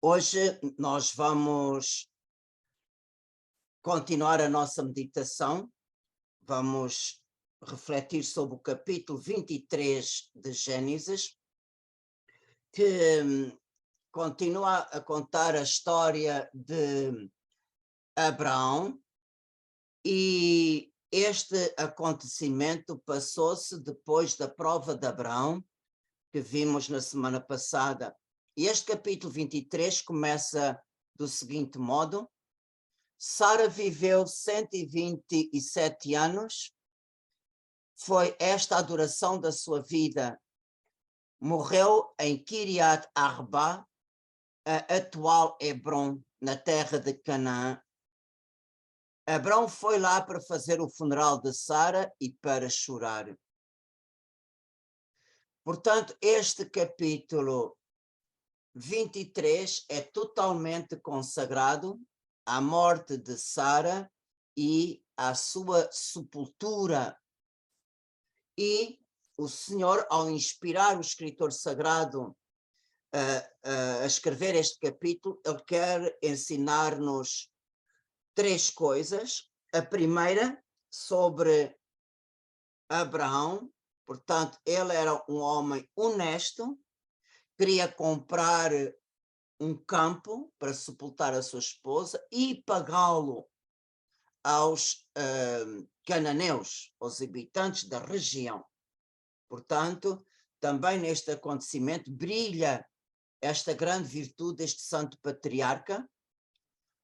Hoje nós vamos continuar a nossa meditação, vamos refletir sobre o capítulo 23 de Gênesis, que continua a contar a história de Abraão, e este acontecimento passou-se depois da prova de Abraão, que vimos na semana passada. E este capítulo 23 começa do seguinte modo: Sara viveu 127 anos, foi esta a duração da sua vida. Morreu em Kiriat Arba, a atual Hebron, na terra de Canaã. Abrão foi lá para fazer o funeral de Sara e para chorar. Portanto, este capítulo 23 é totalmente consagrado à morte de Sara e à sua sepultura. E o Senhor, ao inspirar o escritor sagrado a escrever este capítulo, ele quer ensinar-nos três coisas. A primeira, sobre Abraão. Portanto, ele era um homem honesto, queria comprar um campo para sepultar a sua esposa e pagá-lo aos cananeus, aos habitantes da região. Portanto, também neste acontecimento brilha esta grande virtude deste santo patriarca.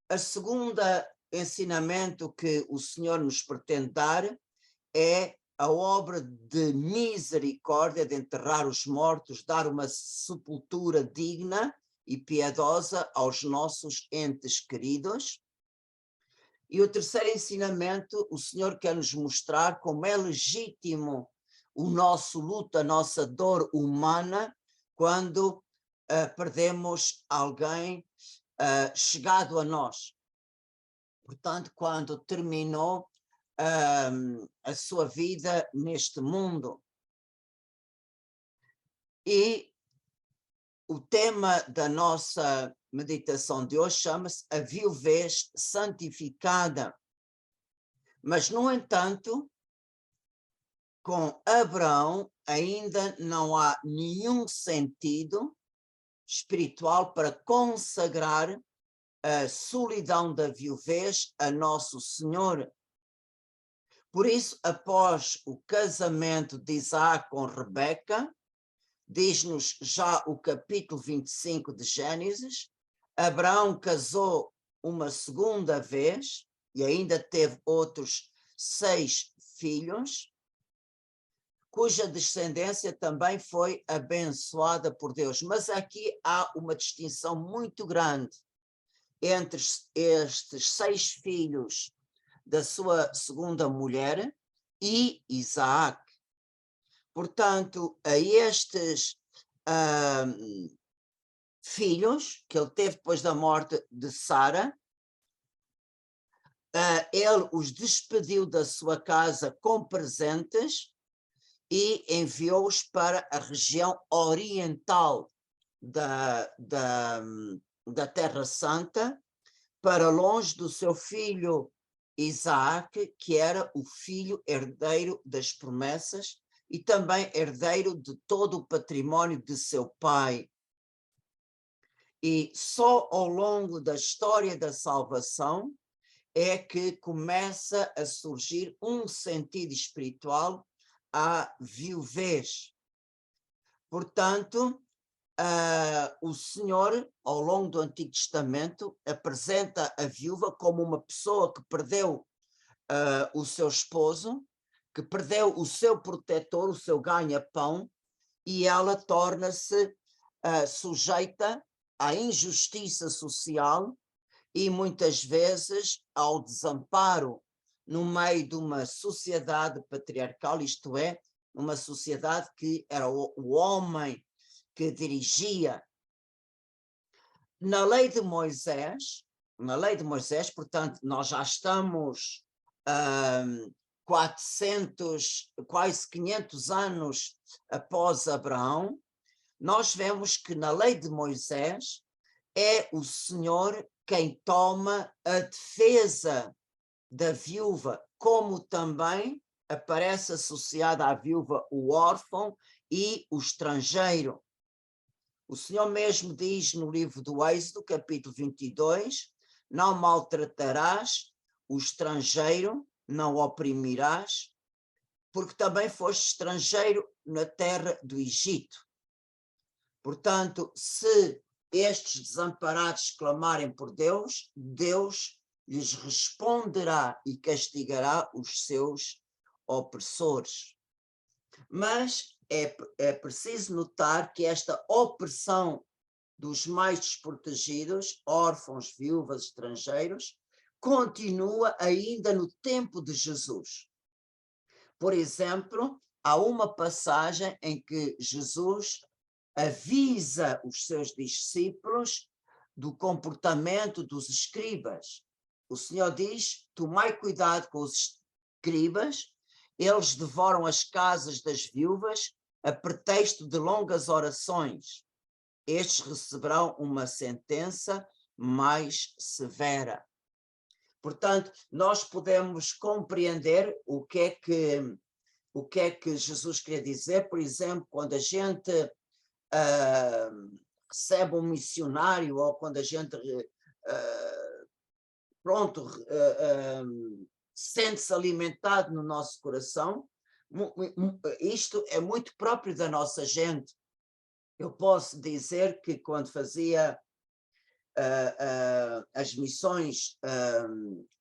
A segunda ensinamento que o Senhor nos pretende dar é a obra de misericórdia, de enterrar os mortos, dar uma sepultura digna e piedosa aos nossos entes queridos. E o terceiro ensinamento, o Senhor quer nos mostrar como é legítimo o nosso luto, a nossa dor humana, quando perdemos alguém chegado a nós. Portanto, quando terminou a sua vida neste mundo. E o tema da nossa meditação de hoje chama-se a viuvez santificada. Mas, no entanto, com Abraão ainda não há nenhum sentido espiritual para consagrar a solidão da viuvez a Nosso Senhor. Por isso, após o casamento de Isaac com Rebeca, diz-nos já o capítulo 25 de Gênesis, Abraão casou uma segunda vez e ainda teve outros 6 filhos, cuja descendência também foi abençoada por Deus. Mas aqui há uma distinção muito grande entre estes 6 filhos da sua segunda mulher e Isaac. Portanto, a estes filhos que ele teve depois da morte de Sara, ele os despediu da sua casa com presentes e enviou-os para a região oriental da Terra Santa, para longe do seu filho Isaac, que era o filho herdeiro das promessas e também herdeiro de todo o património de seu pai. E só ao longo da história da salvação é que começa a surgir um sentido espiritual à viuvez. Portanto, o Senhor, ao longo do Antigo Testamento, apresenta a viúva como uma pessoa que perdeu o seu esposo, que perdeu o seu protetor, o seu ganha-pão, e ela torna-se sujeita à injustiça social e muitas vezes ao desamparo no meio de uma sociedade patriarcal, isto é, uma sociedade que era o homem que dirigia. Na lei de Moisés, portanto, nós já estamos quase 500 anos após Abraão, nós vemos que na lei de Moisés é o Senhor quem toma a defesa da viúva, como também aparece associada à viúva o órfão e o estrangeiro. O Senhor mesmo diz no livro do Êxodo, capítulo 22, não maltratarás o estrangeiro, não o oprimirás, porque também foste estrangeiro na terra do Egito. Portanto, se estes desamparados clamarem por Deus, Deus lhes responderá e castigará os seus opressores. Mas é preciso notar que esta opressão dos mais desprotegidos, órfãos, viúvas, estrangeiros, continua ainda no tempo de Jesus. Por exemplo, há uma passagem em que Jesus avisa os seus discípulos do comportamento dos escribas. O Senhor diz: tomai cuidado com os escribas, eles devoram as casas das viúvas a pretexto de longas orações. Estes receberão uma sentença mais severa. Portanto, nós podemos compreender o que é que Jesus queria dizer. Por exemplo, quando a gente recebe um missionário, ou quando a gente sente-se alimentado no nosso coração, isto é muito próprio da nossa gente. Eu posso dizer que quando fazia as missões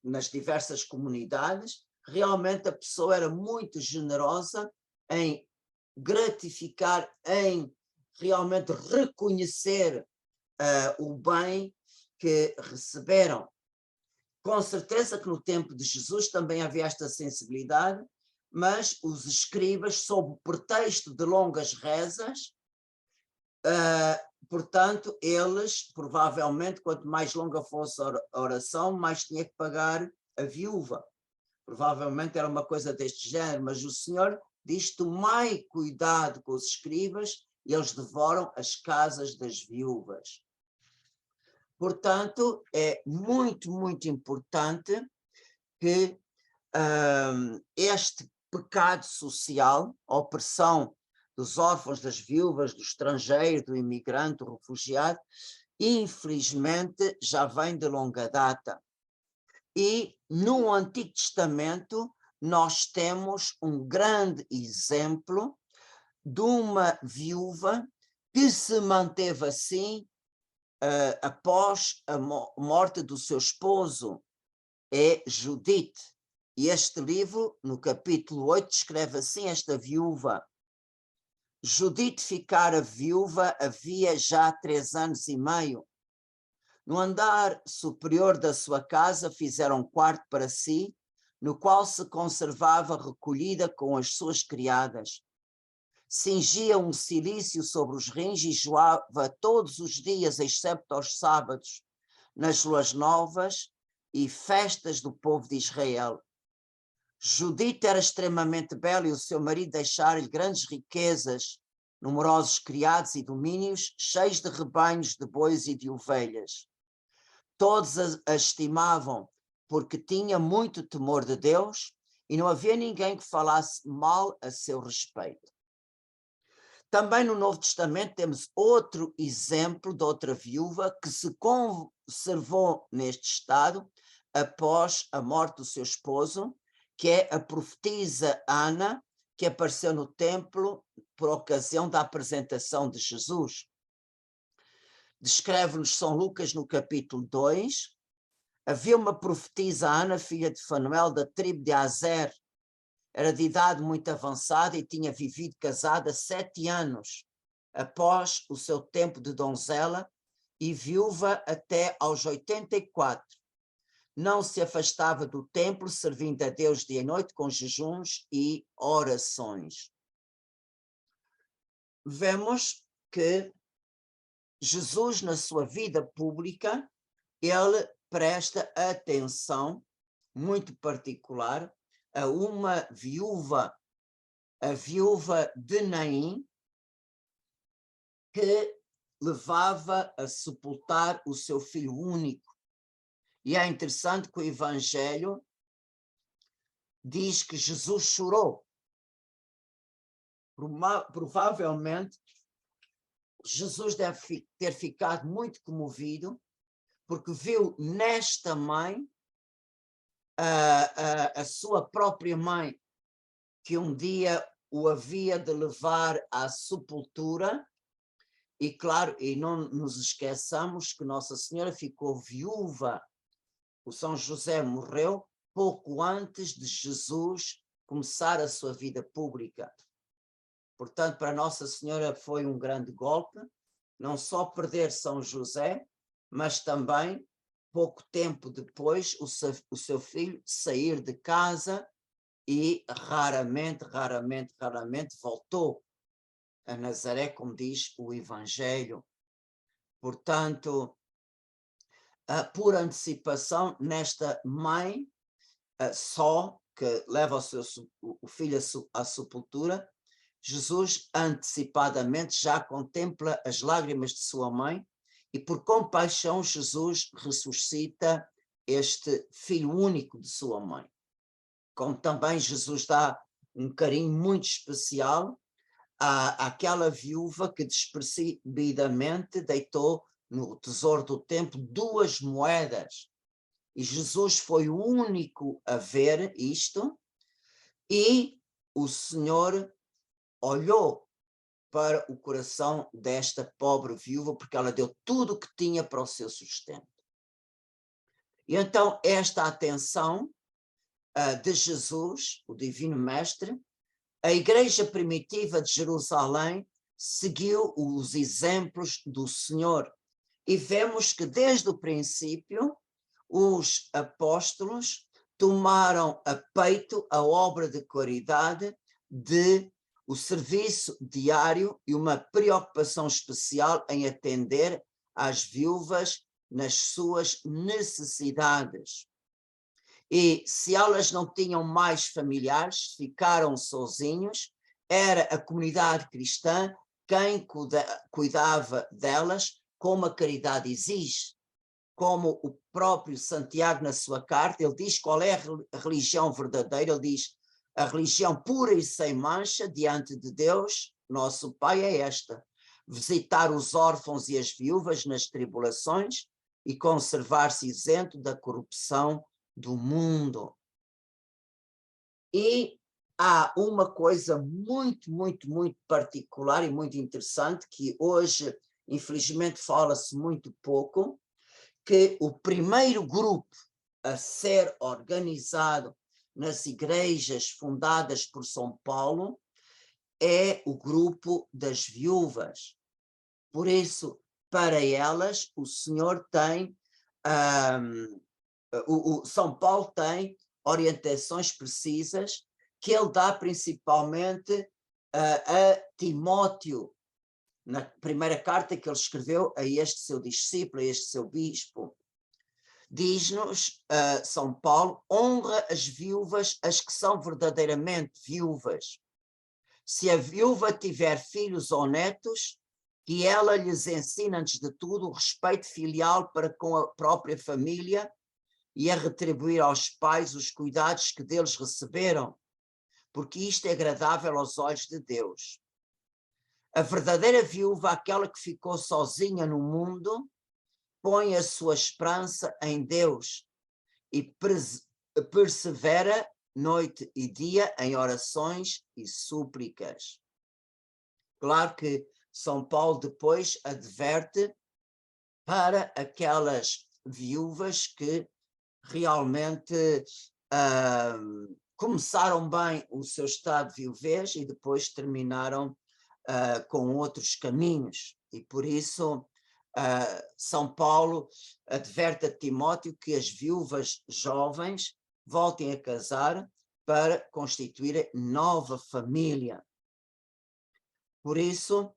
nas diversas comunidades, realmente a pessoa era muito generosa em gratificar, em realmente reconhecer o bem que receberam. Com certeza que no tempo de Jesus também havia esta sensibilidade, mas os escribas, sob o pretexto de longas rezas, portanto, eles, provavelmente, quanto mais longa fosse a oração, mais tinha que pagar a viúva. Provavelmente era uma coisa deste género, mas o Senhor diz: tomai cuidado com os escribas, eles devoram as casas das viúvas. Portanto, é muito, muito importante que este pecado social, a opressão dos órfãos, das viúvas, do estrangeiro, do imigrante, do refugiado, infelizmente já vem de longa data. E no Antigo Testamento nós temos um grande exemplo de uma viúva que se manteve assim após a morte do seu esposo, é Judite. E este livro, no capítulo 8, descreve assim esta viúva. Judite ficara viúva havia já 3 anos e meio. No andar superior da sua casa fizeram um quarto para si, no qual se conservava recolhida com as suas criadas. Cingia um cilício sobre os rins e joava todos os dias, excepto aos sábados, nas luas novas e festas do povo de Israel. Judite era extremamente bela e o seu marido deixara-lhe grandes riquezas, numerosos criados e domínios, cheios de rebanhos de bois e de ovelhas. Todos a estimavam porque tinha muito temor de Deus e não havia ninguém que falasse mal a seu respeito. Também no Novo Testamento temos outro exemplo de outra viúva que se conservou neste estado após a morte do seu esposo, que é a profetisa Ana, que apareceu no templo por ocasião da apresentação de Jesus. Descreve-nos São Lucas no capítulo 2. Havia uma profetisa Ana, filha de Fanuel, da tribo de Azer. Era de idade muito avançada e tinha vivido casada 7 anos após o seu tempo de donzela e viúva até aos 84. Não se afastava do templo, servindo a Deus dia e noite com jejuns e orações. Vemos que Jesus, na sua vida pública, ele presta atenção muito particular a uma viúva, a viúva de Naim, que levava a sepultar o seu filho único. E é interessante que o Evangelho diz que Jesus chorou. Provavelmente, Jesus deve ter ficado muito comovido, porque viu nesta mãe a sua própria mãe, que um dia o havia de levar à sepultura. E claro, e não nos esqueçamos que Nossa Senhora ficou viúva. O São José morreu pouco antes de Jesus começar a sua vida pública. Portanto, para Nossa Senhora foi um grande golpe, não só perder São José, mas também, pouco tempo depois, o seu filho sair de casa e raramente voltou a Nazaré, como diz o Evangelho. Portanto, por antecipação, nesta mãe só que leva o filho à sepultura, Jesus antecipadamente já contempla as lágrimas de sua mãe e por compaixão Jesus ressuscita este filho único de sua mãe. Como também Jesus dá um carinho muito especial àquela viúva que despercebidamente deitou no tesouro do templo 2 moedas. E Jesus foi o único a ver isto, e o Senhor olhou para o coração desta pobre viúva, porque ela deu tudo o que tinha para o seu sustento. E então esta atenção de Jesus, o Divino Mestre, a Igreja Primitiva de Jerusalém seguiu os exemplos do Senhor. E vemos que desde o princípio os apóstolos tomaram a peito a obra de caridade, de o serviço diário e uma preocupação especial em atender às viúvas nas suas necessidades. E se elas não tinham mais familiares, ficaram sozinhos, era a comunidade cristã quem cuidava delas, como a caridade exige. Como o próprio Santiago na sua carta, ele diz qual é a religião verdadeira, ele diz a religião pura e sem mancha diante de Deus, nosso Pai, é esta: visitar os órfãos e as viúvas nas tribulações e conservar-se isento da corrupção do mundo. E há uma coisa muito particular e muito interessante, que hoje, infelizmente, fala-se muito pouco, que o primeiro grupo a ser organizado nas igrejas fundadas por São Paulo é o grupo das viúvas. Por isso, para elas, o Senhor tem, o São Paulo tem orientações precisas que ele dá principalmente a Timóteo, na primeira carta que ele escreveu a este seu discípulo, a este seu bispo. Diz-nos São Paulo: honra as viúvas, as que são verdadeiramente viúvas. Se a viúva tiver filhos ou netos, que ela lhes ensine antes de tudo o respeito filial para com a própria família e a retribuir aos pais os cuidados que deles receberam, porque isto é agradável aos olhos de Deus. A verdadeira viúva, aquela que ficou sozinha no mundo, põe a sua esperança em Deus e persevera noite e dia em orações e súplicas. Claro que São Paulo depois adverte para aquelas viúvas que realmente começaram bem o seu estado de viuvez e depois terminaram com outros caminhos. E por isso São Paulo adverte a Timóteo que as viúvas jovens voltem a casar para constituir nova família. Por isso,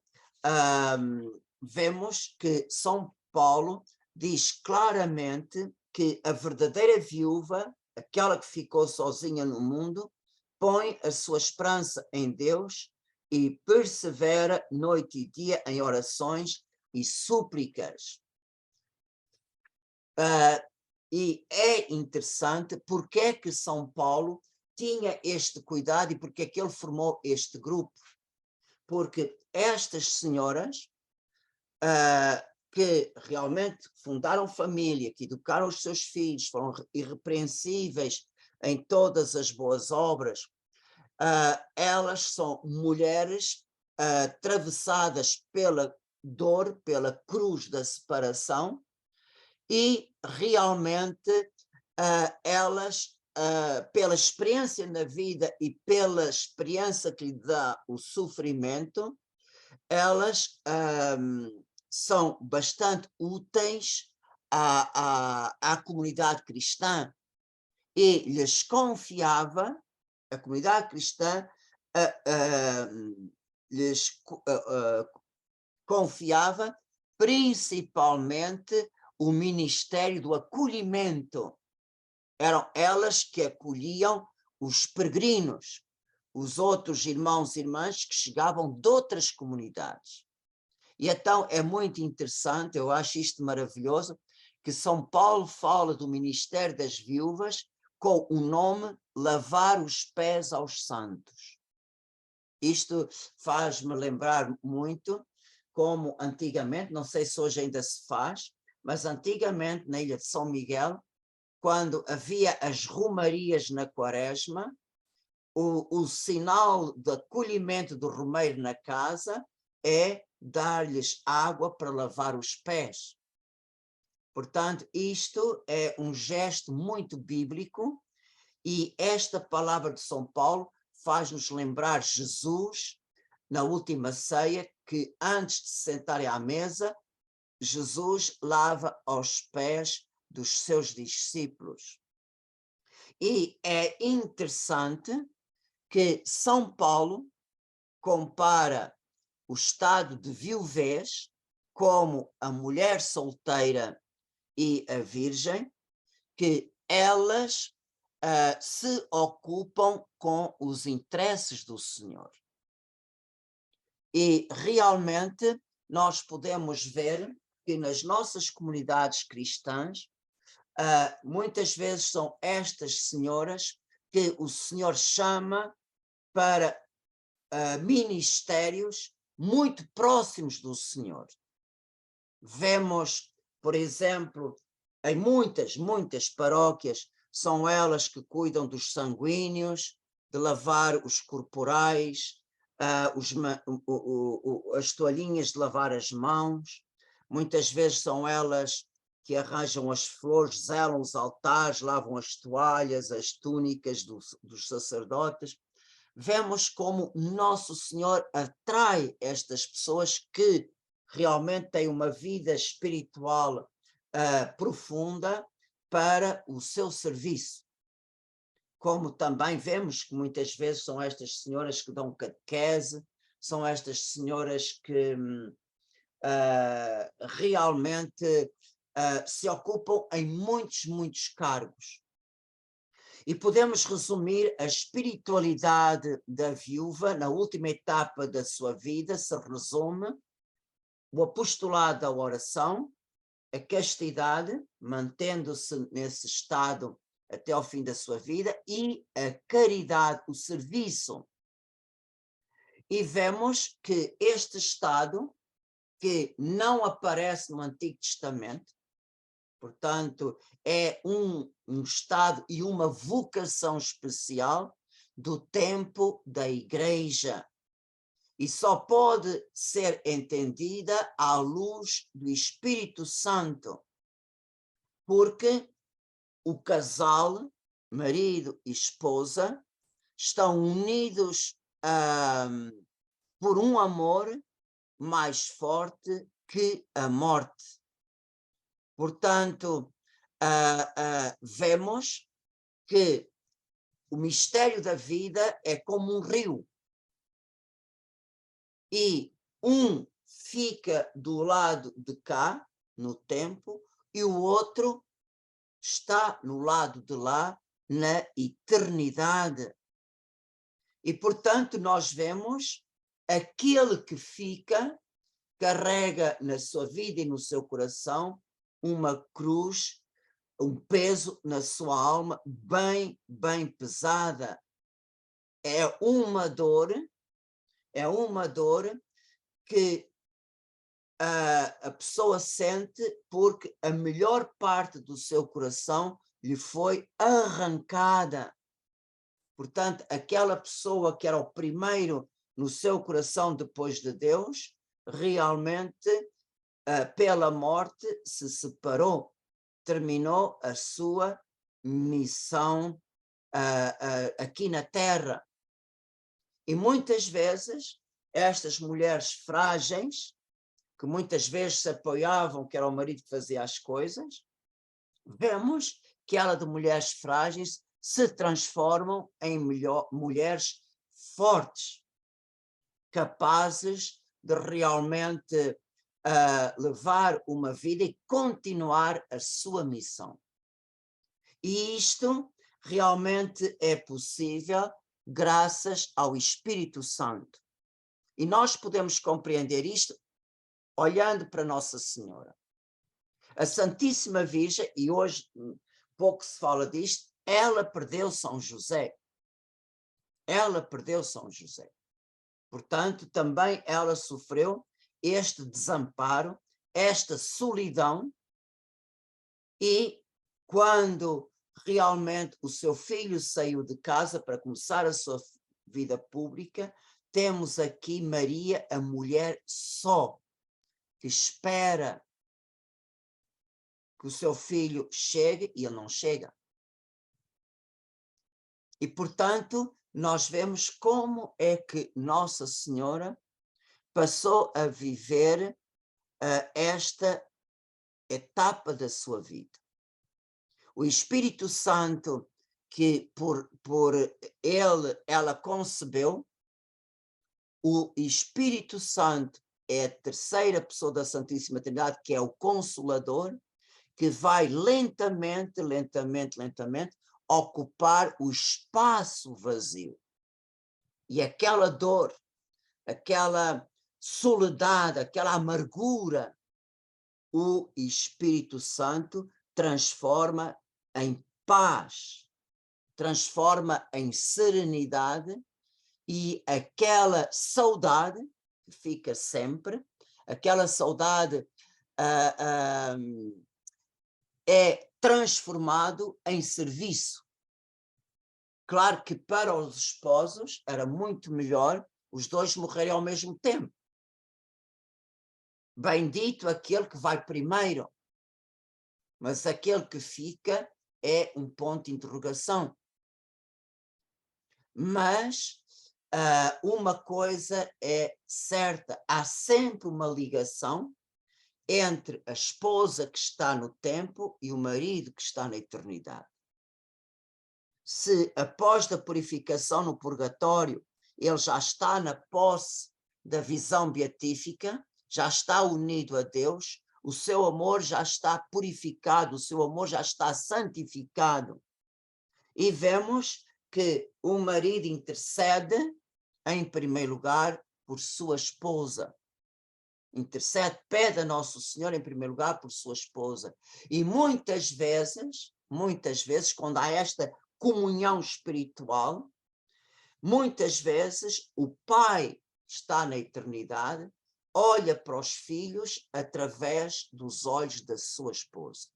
vemos que São Paulo diz claramente que a verdadeira viúva, aquela que ficou sozinha no mundo, põe a sua esperança em Deus e persevera noite e dia em orações, e súplicas. E é interessante porque é que São Paulo tinha este cuidado e porque é que ele formou este grupo. Porque estas senhoras que realmente fundaram família, que educaram os seus filhos, foram irrepreensíveis em todas as boas obras, elas são mulheres atravessadas pela dor, pela cruz da separação, e realmente elas, pela experiência na vida e pela experiência que lhe dá o sofrimento, elas são bastante úteis à comunidade cristã, e lhes confiava, a comunidade cristã lhes confiava principalmente o ministério do acolhimento. Eram elas que acolhiam os peregrinos, os outros irmãos e irmãs que chegavam de outras comunidades. E então é muito interessante, eu acho isto maravilhoso, que São Paulo fala do ministério das viúvas com o nome lavar os pés aos santos. Isto faz-me lembrar muito como antigamente, não sei se hoje ainda se faz, mas antigamente na ilha de São Miguel, quando havia as romarias na quaresma, o sinal de acolhimento do romeiro na casa é dar-lhes água para lavar os pés. Portanto, isto é um gesto muito bíblico, e esta palavra de São Paulo faz-nos lembrar Jesus na última ceia, que antes de sentarem à mesa, Jesus lava os pés dos seus discípulos. E é interessante que São Paulo compara o estado de viuvez como a mulher solteira e a virgem, que elas se ocupam com os interesses do Senhor. E realmente nós podemos ver que nas nossas comunidades cristãs, muitas vezes são estas senhoras que o Senhor chama para ministérios muito próximos do Senhor. Vemos, por exemplo, em muitas paróquias, são elas que cuidam dos sanguíneos, de lavar os corporais, as toalhinhas de lavar as mãos. Muitas vezes são elas que arranjam as flores, zelam os altares, lavam as toalhas, as túnicas dos sacerdotes. Vemos como Nosso Senhor atrai estas pessoas que realmente têm uma vida espiritual profunda para o seu serviço. Como também vemos que muitas vezes são estas senhoras que dão catequese, são estas senhoras que realmente se ocupam em muitos cargos. E podemos resumir a espiritualidade da viúva na última etapa da sua vida, se resume o apostolado da oração, a castidade, mantendo-se nesse estado até ao fim da sua vida, e a caridade, o serviço. E vemos que este estado, que não aparece no Antigo Testamento, portanto, é um estado e uma vocação especial do tempo da Igreja, e só pode ser entendida à luz do Espírito Santo, porque o casal, marido e esposa, estão unidos por um amor mais forte que a morte. Portanto, vemos que o mistério da vida é como um rio, e um fica do lado de cá, no tempo, e o outro está no lado de lá, na eternidade. E, portanto, nós vemos aquele que fica carrega na sua vida e no seu coração uma cruz, um peso na sua alma bem, bem pesada. É uma dor que a pessoa sente porque a melhor parte do seu coração lhe foi arrancada. Portanto, aquela pessoa que era o primeiro no seu coração depois de Deus, realmente, pela morte, se separou, terminou a sua missão aqui na Terra. E muitas vezes, estas mulheres frágeis, que muitas vezes se apoiavam que era o marido que fazia as coisas, vemos que ela de mulheres frágeis se transformam em mulheres fortes, capazes de realmente levar uma vida e continuar a sua missão. E isto realmente é possível graças ao Espírito Santo. E nós podemos compreender isto olhando para Nossa Senhora. A Santíssima Virgem, e hoje pouco se fala disto, ela perdeu São José. Ela perdeu São José. Portanto, também ela sofreu este desamparo, esta solidão, e quando realmente o seu filho saiu de casa para começar a sua vida pública, temos aqui Maria, a mulher só, que espera que o seu filho chegue e ele não chega. E, portanto, nós vemos como é que Nossa Senhora passou a viver esta etapa da sua vida. O Espírito Santo, que por ela concebeu, o Espírito Santo é a terceira pessoa da Santíssima Trindade, que é o Consolador, que vai lentamente ocupar o espaço vazio. E aquela dor, aquela soledade, aquela amargura, o Espírito Santo transforma em paz, transforma em serenidade, e aquela saudade que fica sempre, aquela saudade é transformado em serviço. Claro que para os esposos era muito melhor os dois morrerem ao mesmo tempo. Bendito aquele que vai primeiro, mas aquele que fica é um ponto de interrogação. Mas uma coisa é certa, há sempre uma ligação entre a esposa que está no tempo e o marido que está na eternidade. Se após a purificação no purgatório ele já está na posse da visão beatífica, já está unido a Deus, o seu amor já está purificado, o seu amor já está santificado. E vemos que o marido intercede, em primeiro lugar, por sua esposa. Intercede, pede a Nosso Senhor, em primeiro lugar, por sua esposa. E muitas vezes, quando há esta comunhão espiritual, muitas vezes o pai está na eternidade, olha para os filhos através dos olhos da sua esposa.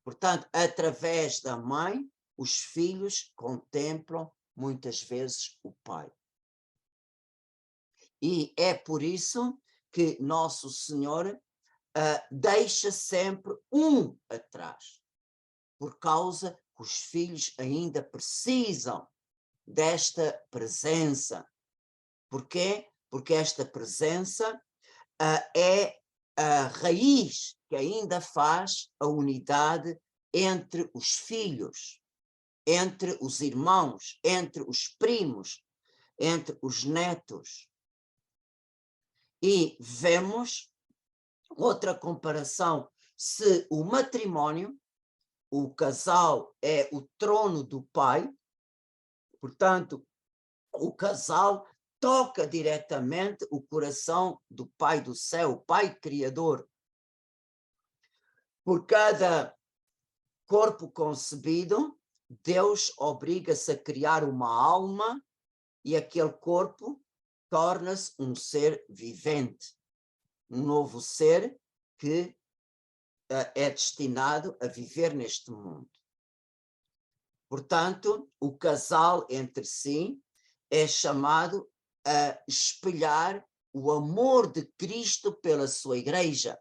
Portanto, através da mãe, os filhos contemplam muitas vezes o pai. E é por isso que Nosso Senhor deixa sempre um atrás, por causa que os filhos ainda precisam desta presença. Porquê? Porque esta presença é a raiz que ainda faz a unidade entre os filhos, entre os irmãos, entre os primos, entre os netos. E vemos outra comparação: se o matrimónio, o casal é o trono do pai, portanto, o casal toca diretamente o coração do Pai do céu, o Pai Criador. Por cada corpo concebido, Deus obriga-se a criar uma alma e aquele corpo torna-se um ser vivente, um novo ser que é destinado a viver neste mundo. Portanto, o casal entre si é chamado a espelhar o amor de Cristo pela sua igreja.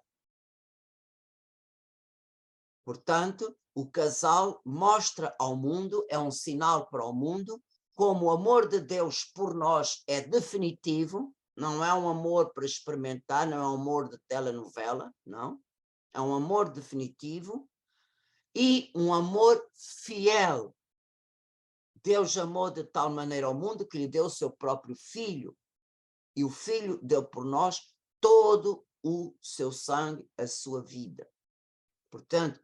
Portanto, o casal mostra ao mundo, é um sinal para o mundo, como o amor de Deus por nós é definitivo, não é um amor para experimentar, não é um amor de telenovela, não. É um amor definitivo e um amor fiel. Deus amou de tal maneira ao mundo que lhe deu o seu próprio filho. E o filho deu por nós todo o seu sangue, a sua vida. Portanto,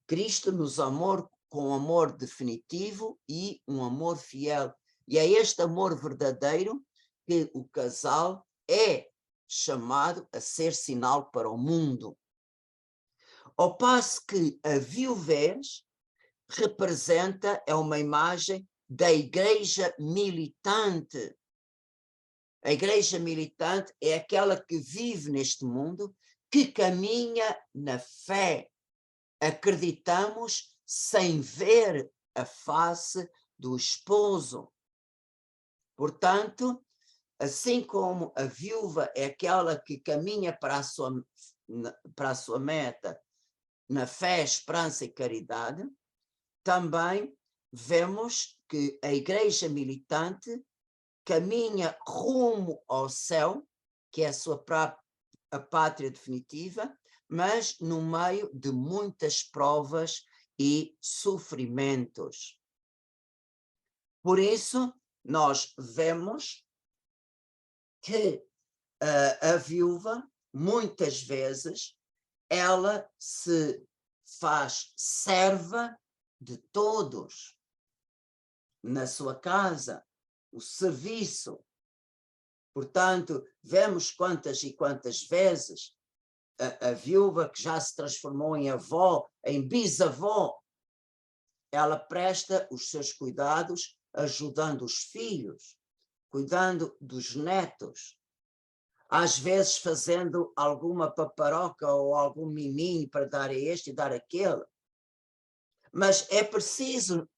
Cristo nos amou com um amor definitivo e um amor fiel. E é este amor verdadeiro que o casal é chamado a ser sinal para o mundo. Ao passo que a viuvez representa, é uma imagem da igreja militante. A igreja militante é aquela que vive neste mundo, que caminha na fé. Acreditamos sem ver a face do esposo. Portanto, assim como a viúva é aquela que caminha para a sua meta na fé, esperança e caridade, também vemos que a igreja militante caminha rumo ao céu, que é a sua a pátria definitiva, mas no meio de muitas provas e sofrimentos. Por isso, nós vemos que a viúva, muitas vezes, ela se faz serva de todos na sua casa, o serviço. Portanto, vemos quantas e quantas vezes a viúva que já se transformou em avó, em bisavó, ela presta os seus cuidados ajudando os filhos, cuidando dos netos, às vezes fazendo alguma paparoca ou algum miminho para dar a este e dar aquele. Mas é preciso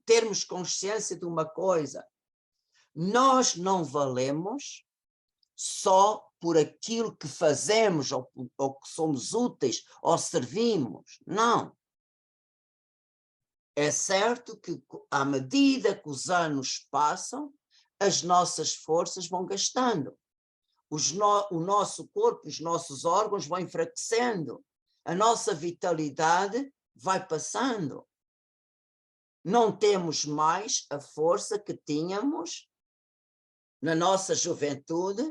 termos consciência de uma coisa: nós não valemos só por aquilo que fazemos ou que somos úteis ou servimos. Não. É certo que, à medida que os anos passam, as nossas forças vão gastando. O nosso corpo, os nossos órgãos vão enfraquecendo. A nossa vitalidade vai passando. Não temos mais a força que tínhamos na nossa juventude,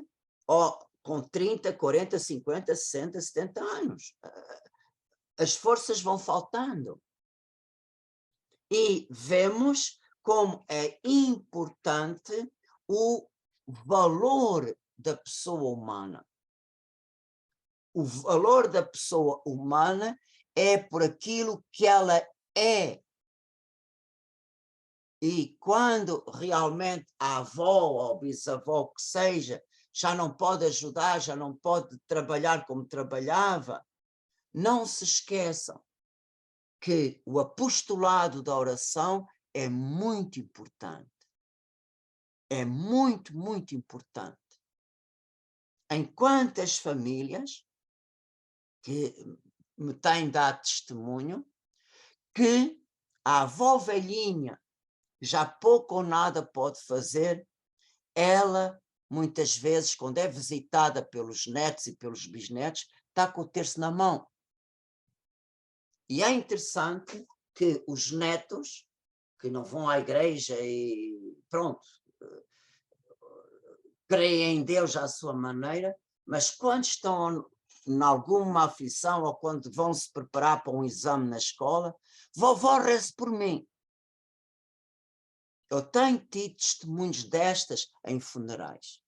ou com 30, 40, 50, 60, 70 anos. As forças vão faltando. E vemos como é importante o valor da pessoa humana. O valor da pessoa humana é por aquilo que ela é. E quando realmente a avó ou bisavó que seja já não pode ajudar, já não pode trabalhar como trabalhava, não se esqueçam que o apostolado da oração é muito importante. É muito, muito importante. Em quantas famílias que me têm dado testemunho que a avó velhinha já pouco ou nada pode fazer, ela, muitas vezes, quando é visitada pelos netos e pelos bisnetos, está com o terço na mão. E é interessante que os netos, que não vão à igreja e pronto, creem em Deus à sua maneira, mas quando estão em alguma aflição ou quando vão se preparar para um exame na escola, vovó reze por mim. Eu tenho tido testemunhos destas em funerais.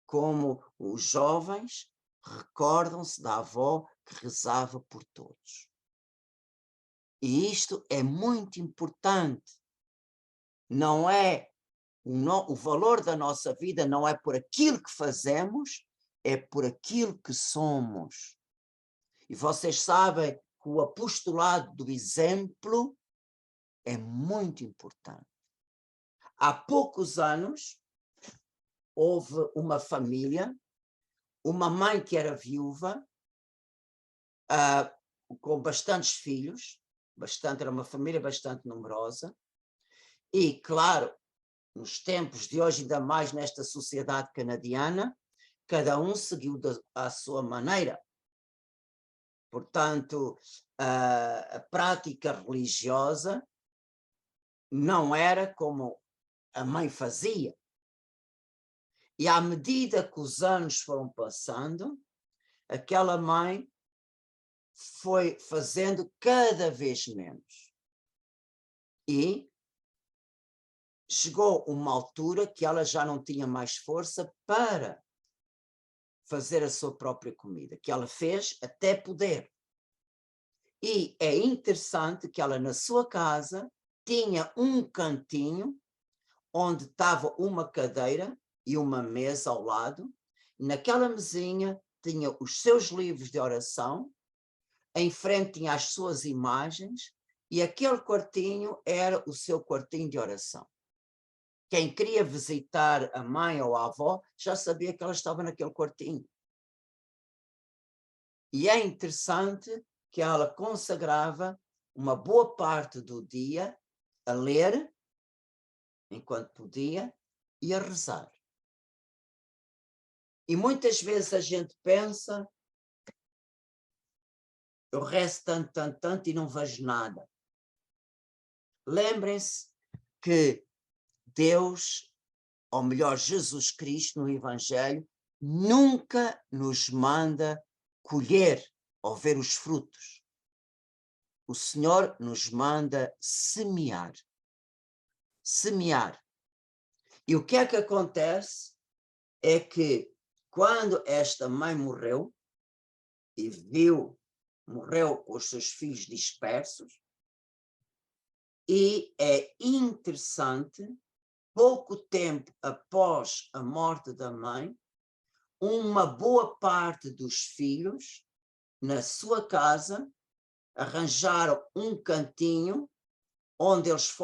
Como os jovens recordam-se da avó que rezava por todos. E isto é muito importante. Não é o valor da nossa vida não é por aquilo que fazemos, é por aquilo que somos. E vocês sabem que o apostolado do exemplo é muito importante. Há poucos anos, houve uma família, uma mãe que era viúva, com bastantes filhos, era uma família bastante numerosa, e, claro, nos tempos de hoje, ainda mais nesta sociedade canadiana, cada um seguiu à sua maneira. Portanto, a prática religiosa não era como a mãe fazia. E à medida que os anos foram passando, aquela mãe foi fazendo cada vez menos. E chegou uma altura que ela já não tinha mais força para fazer a sua própria comida, que ela fez até poder. E é interessante que ela, na sua casa, tinha um cantinho onde estava uma cadeira e uma mesa ao lado, e naquela mesinha tinha os seus livros de oração, em frente tinha as suas imagens, e aquele quartinho era o seu quartinho de oração. Quem queria visitar a mãe ou a avó já sabia que ela estava naquele quartinho. E é interessante que ela consagrava uma boa parte do dia a ler, enquanto podia, e a rezar. E muitas vezes a gente pensa, eu rezo tanto e não vejo nada. Lembrem-se que Deus, ou melhor, Jesus Cristo no Evangelho, nunca nos manda colher ou ver os frutos. O Senhor nos manda semear. Semear. E o que é que acontece? É que quando esta mãe morreu, e morreu com os seus filhos dispersos, e é interessante, pouco tempo após a morte da mãe, uma boa parte dos filhos, na sua casa, arranjaram um cantinho onde eles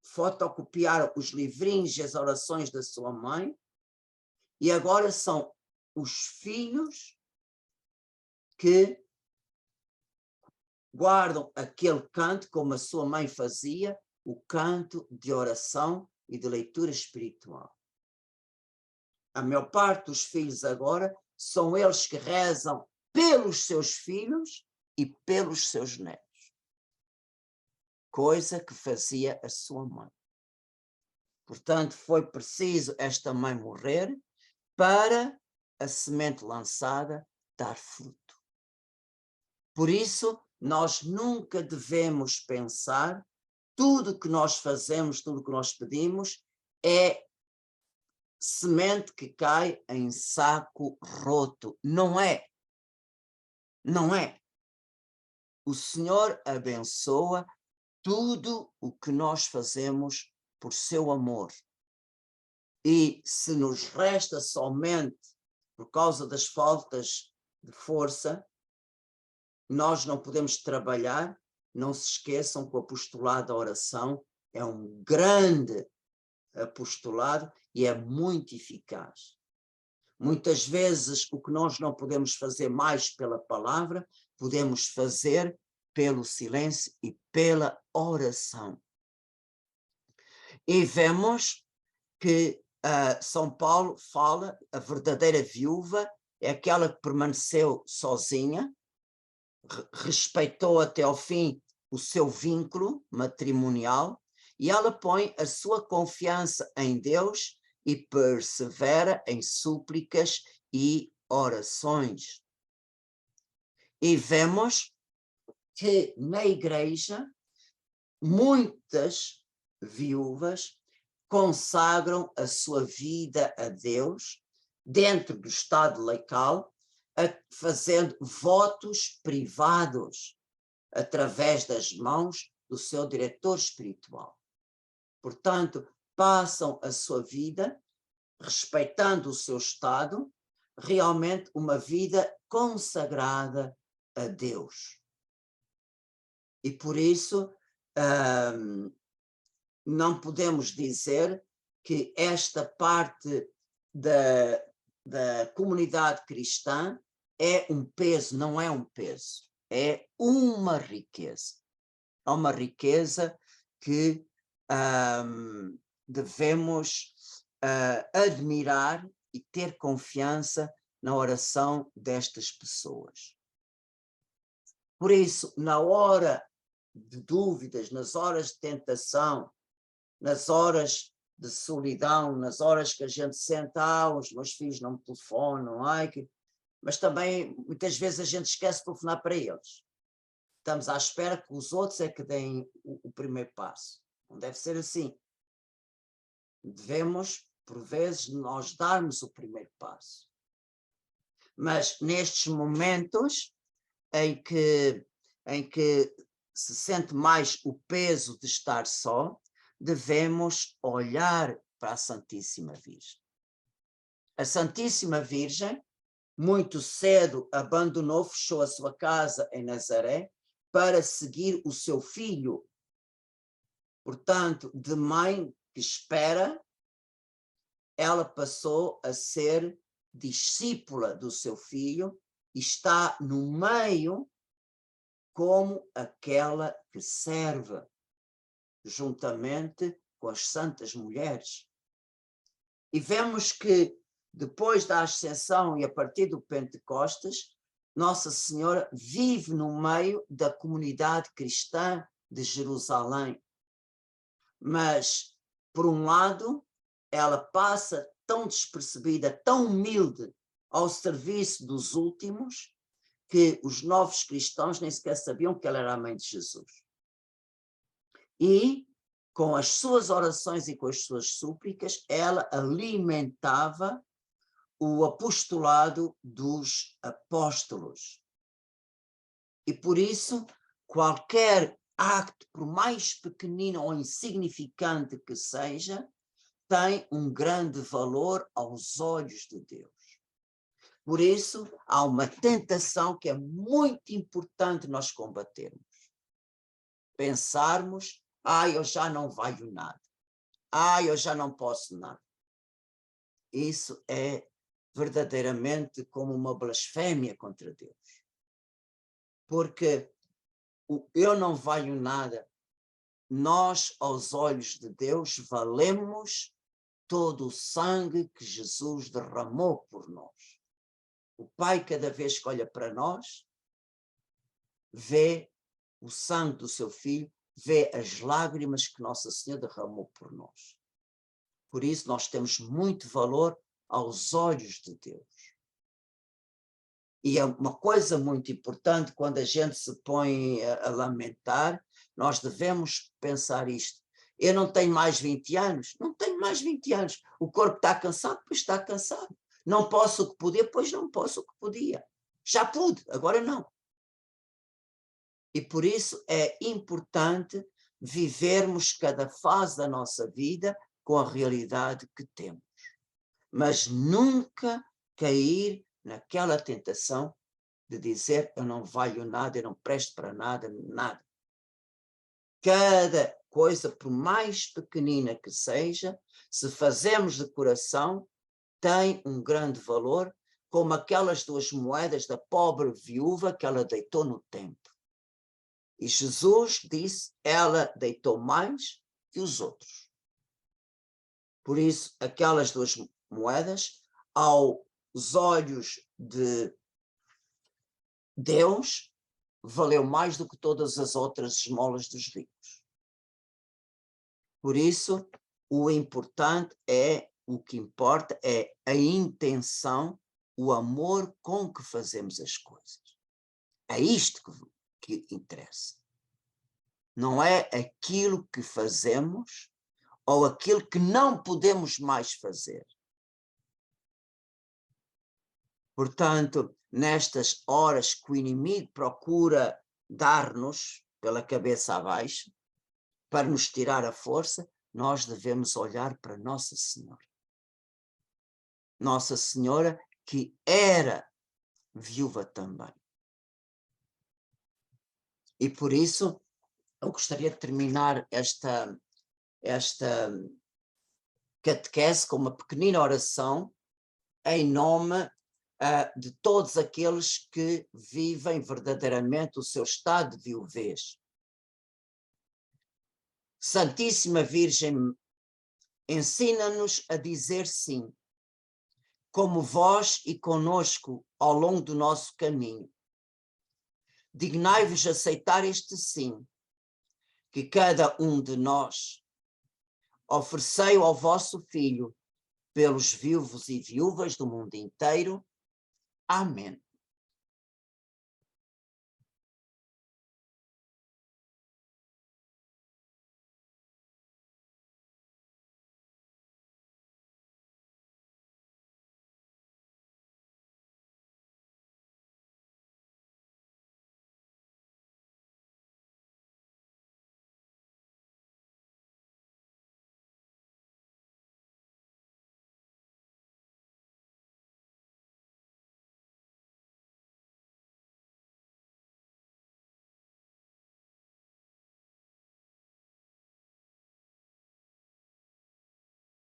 fotocopiaram os livrinhos e as orações da sua mãe, e agora são os filhos que guardam aquele canto, como a sua mãe fazia, o canto de oração e de leitura espiritual. A maior parte dos filhos agora são eles que rezam pelos seus filhos e pelos seus netos. Coisa que fazia a sua mãe. Portanto, foi preciso esta mãe morrer para a semente lançada dar fruto. Por isso, nós nunca devemos pensar tudo que nós fazemos, tudo que nós pedimos é semente que cai em saco roto. Não é. Não é. O Senhor abençoa tudo o que nós fazemos por seu amor. E se nos resta somente por causa das faltas de força, nós não podemos trabalhar. Não se esqueçam que o apostolado da oração é um grande apostolado e é muito eficaz. Muitas vezes o que nós não podemos fazer mais pela palavra, podemos fazer pelo silêncio e pela oração. E vemos que São Paulo fala, a verdadeira viúva é aquela que permaneceu sozinha, respeitou até ao fim o seu vínculo matrimonial, e ela põe a sua confiança em Deus e persevera em súplicas e orações. E vemos que na igreja muitas viúvas consagram a sua vida a Deus dentro do Estado laical, fazendo votos privados através das mãos do seu diretor espiritual. Portanto, passam a sua vida respeitando o seu Estado, realmente uma vida consagrada a Deus. E por isso não podemos dizer que esta parte da comunidade cristã é um peso, não é um peso, é uma riqueza. É uma riqueza que devemos admirar e ter confiança na oração destas pessoas. Por isso, na hora de dúvidas, nas horas de tentação, nas horas de solidão, nas horas que a gente senta, os meus filhos não me telefonam, mas também muitas vezes a gente esquece de telefonar para eles. Estamos à espera que os outros é que deem o primeiro passo. Não deve ser assim. Devemos, por vezes, nós darmos o primeiro passo. Mas nestes momentos em que se sente mais o peso de estar só, devemos olhar para a Santíssima Virgem. A Santíssima Virgem, muito cedo, abandonou, fechou a sua casa em Nazaré para seguir o seu filho. Portanto, de mãe que espera, ela passou a ser discípula do seu filho e está no meio como aquela que serve, juntamente com as santas mulheres. E vemos que depois da ascensão e a partir do Pentecostes, Nossa Senhora vive no meio da comunidade cristã de Jerusalém. Mas, por um lado, ela passa tão despercebida, tão humilde ao serviço dos últimos, que os novos cristãos nem sequer sabiam que ela era a mãe de Jesus. E, com as suas orações e com as suas súplicas, ela alimentava o apostolado dos apóstolos. E por isso, qualquer acto, por mais pequenino ou insignificante que seja, tem um grande valor aos olhos de Deus. Por isso, há uma tentação que é muito importante nós combatermos. Pensarmos, eu já não valho nada. Eu já não posso nada. Isso é verdadeiramente como uma blasfémia contra Deus. Porque o eu não valho nada, nós, aos olhos de Deus, valemos todo o sangue que Jesus derramou por nós. O Pai, cada vez que olha para nós, vê o sangue do seu Filho, vê as lágrimas que Nossa Senhora derramou por nós. Por isso nós temos muito valor aos olhos de Deus. E é uma coisa muito importante, quando a gente se põe a lamentar, nós devemos pensar isto. Eu não tenho mais 20 anos? Não tenho mais 20 anos. O corpo está cansado? Pois está cansado. Não posso o que podia? Pois não posso o que podia. Já pude, agora não. E por isso é importante vivermos cada fase da nossa vida com a realidade que temos. Mas nunca cair naquela tentação de dizer eu não valho nada, eu não presto para nada, nada. Cada coisa, por mais pequenina que seja, se fazemos de coração, tem um grande valor, como aquelas 2 moedas da pobre viúva que ela deitou no templo. E Jesus disse, ela deitou mais que os outros. Por isso, aquelas 2 moedas, aos olhos de Deus, valeu mais do que todas as outras esmolas dos ricos. Por isso, o que importa é a intenção, o amor com que fazemos as coisas. É isto que interessa. não é aquilo que fazemos ou aquilo que não podemos mais fazer. Portanto, nestas horas que o inimigo procura dar-nos pela cabeça abaixo, para nos tirar a força, nós devemos olhar para Nossa Senhora. Nossa Senhora que era viúva também. E por isso, eu gostaria de terminar esta catequese com uma pequenina oração em nome de todos aqueles que vivem verdadeiramente o seu estado de viuvez. Santíssima Virgem, ensina-nos a dizer sim, como vós e conosco ao longo do nosso caminho. Dignai-vos aceitar este sim, que cada um de nós oferecei ao vosso Filho, pelos viúvos e viúvas do mundo inteiro. Amém.